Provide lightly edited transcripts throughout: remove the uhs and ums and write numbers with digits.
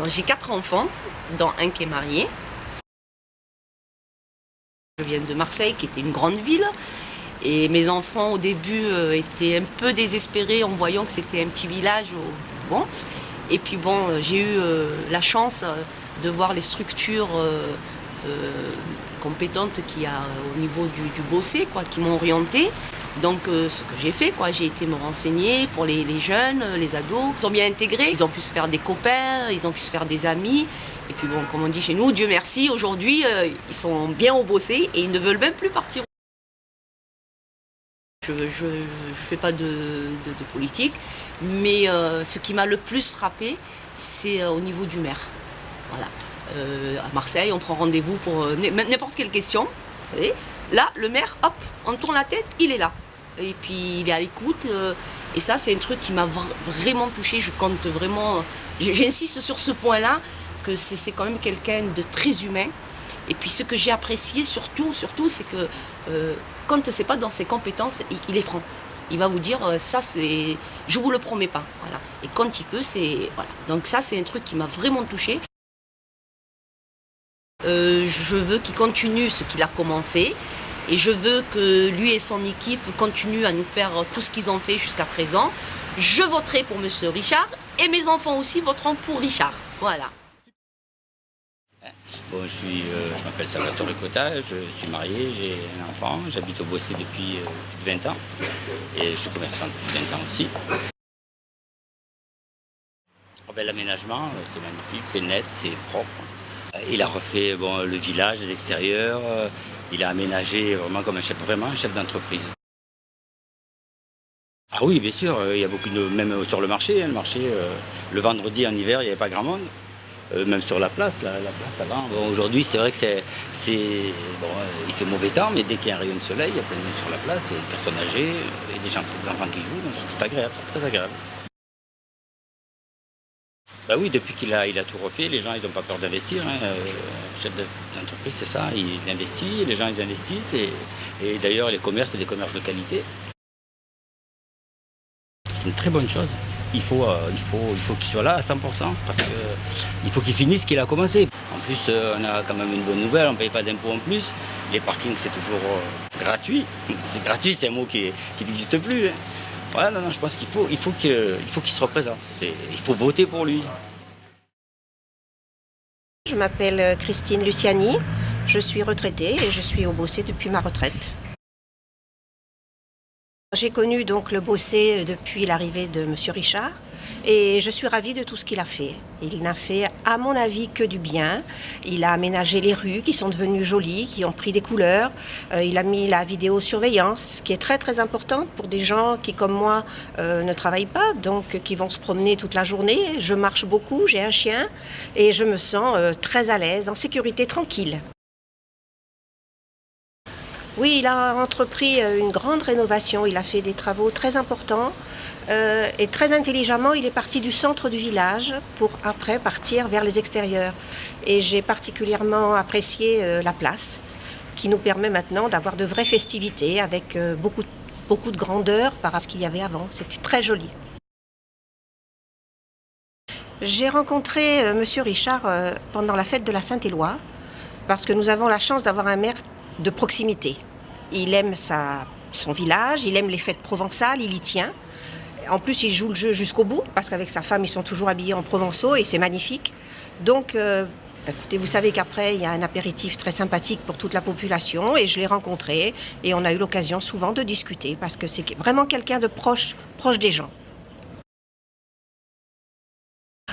J'ai 4 enfants, dont un qui est marié. Je viens de Marseille, qui était une grande ville. Et mes enfants, au début, étaient un peu désespérés en voyant que c'était un petit village. Bon. Et puis bon, j'ai eu la chance de voir les structures compétentes qu'il y a au niveau du Bossé, quoi, qui m'ont orientée. Donc ce que j'ai fait, quoi, j'ai été me renseigner pour les jeunes, les ados. Ils ont bien intégré, ils ont pu se faire des copains, ils ont pu se faire des amis. Et puis bon, comme on dit chez nous, Dieu merci, aujourd'hui, ils sont bien au Bossé et ils ne veulent même plus partir. Je ne fais pas de politique, mais ce qui m'a le plus frappé, c'est au niveau du maire. Voilà. À Marseille, on prend rendez-vous pour n'importe quelle question. Vous savez. Là, le maire, hop, on tourne la tête, il est là. Et puis il est à l'écoute. Et ça, c'est un truc qui m'a vraiment touchée. Je compte vraiment. J'insiste sur ce point-là, que c'est quand même quelqu'un de très humain. Et puis ce que j'ai apprécié surtout, c'est que quand c'est pas dans ses compétences, il est franc. Il va vous dire ça, c'est, je vous le promets pas. Voilà. Et quand il peut, c'est voilà. Donc ça, c'est un truc qui m'a vraiment touchée. Je veux qu'il continue ce qu'il a commencé et je veux que lui et son équipe continuent à nous faire tout ce qu'ils ont fait jusqu'à présent. Je voterai pour Monsieur Richard et mes enfants aussi voteront pour Richard. Voilà. Bon, je m'appelle Salvatore Cotta, je suis marié, j'ai un enfant, j'habite au Bossé depuis plus de 20 ans et je suis commerçant depuis 20 ans aussi. Oh ben, l'aménagement, c'est magnifique, c'est net, c'est propre. Il a refait bon, le village, les extérieurs, il a aménagé vraiment comme un chef d'entreprise. Ah oui, bien sûr, il y a beaucoup de, même sur le marché, le vendredi en hiver, il n'y avait pas grand monde. Même sur la place, la place avant. Bon, aujourd'hui, c'est vrai que bon, il fait mauvais temps, mais dès qu'il y a un rayon de soleil, il y a plein de monde sur la place, il y a des personnes âgées, et des enfants qui jouent, donc je trouve que c'est agréable, c'est très agréable. Bah oui, depuis qu'il a tout refait, les gens ils n'ont pas peur d'investir. Hein. Chef d'entreprise, c'est ça, il investit, les gens ils investissent, et d'ailleurs les commerces, c'est des commerces de qualité. C'est une très bonne chose. Il faut qu'il soit là à 100%, parce qu'il faut qu'il finisse ce qu'il a commencé. En plus, on a quand même une bonne nouvelle, on ne paye pas d'impôts en plus. Les parkings, c'est toujours gratuit. C'est gratuit, c'est un mot qui n'existe plus. Hein. Voilà, non, je pense qu'il faut qu'il se représente. Il faut voter pour lui. Je m'appelle Christine Luciani, je suis retraitée et je suis au Bossé depuis ma retraite. J'ai connu donc le Bossé depuis l'arrivée de M. Richard et je suis ravie de tout ce qu'il a fait. Il n'a fait, à mon avis, que du bien. Il a aménagé les rues qui sont devenues jolies, qui ont pris des couleurs. Il a mis la vidéosurveillance, qui est très très importante pour des gens qui, comme moi, ne travaillent pas, donc qui vont se promener toute la journée. Je marche beaucoup, j'ai un chien et je me sens très à l'aise, en sécurité, tranquille. Oui, il a entrepris une grande rénovation, il a fait des travaux très importants et très intelligemment, il est parti du centre du village pour après partir vers les extérieurs. Et j'ai particulièrement apprécié la place qui nous permet maintenant d'avoir de vraies festivités avec beaucoup de grandeur par rapport à ce qu'il y avait avant. C'était très joli. J'ai rencontré M. Richard pendant la fête de la Saint-Éloi parce que nous avons la chance d'avoir un maire de proximité. Il aime son village, il aime les fêtes provençales, il y tient. En plus, il joue le jeu jusqu'au bout, parce qu'avec sa femme, ils sont toujours habillés en provençaux et c'est magnifique. Donc, écoutez, vous savez qu'après, il y a un apéritif très sympathique pour toute la population et je l'ai rencontré et on a eu l'occasion souvent de discuter parce que c'est vraiment quelqu'un de proche des gens.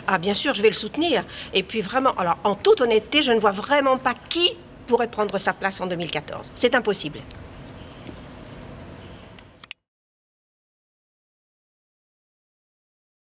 Ah, bien sûr, je vais le soutenir. Et puis vraiment, alors en toute honnêteté, je ne vois vraiment pas qui pourrait prendre sa place en 2014. C'est impossible.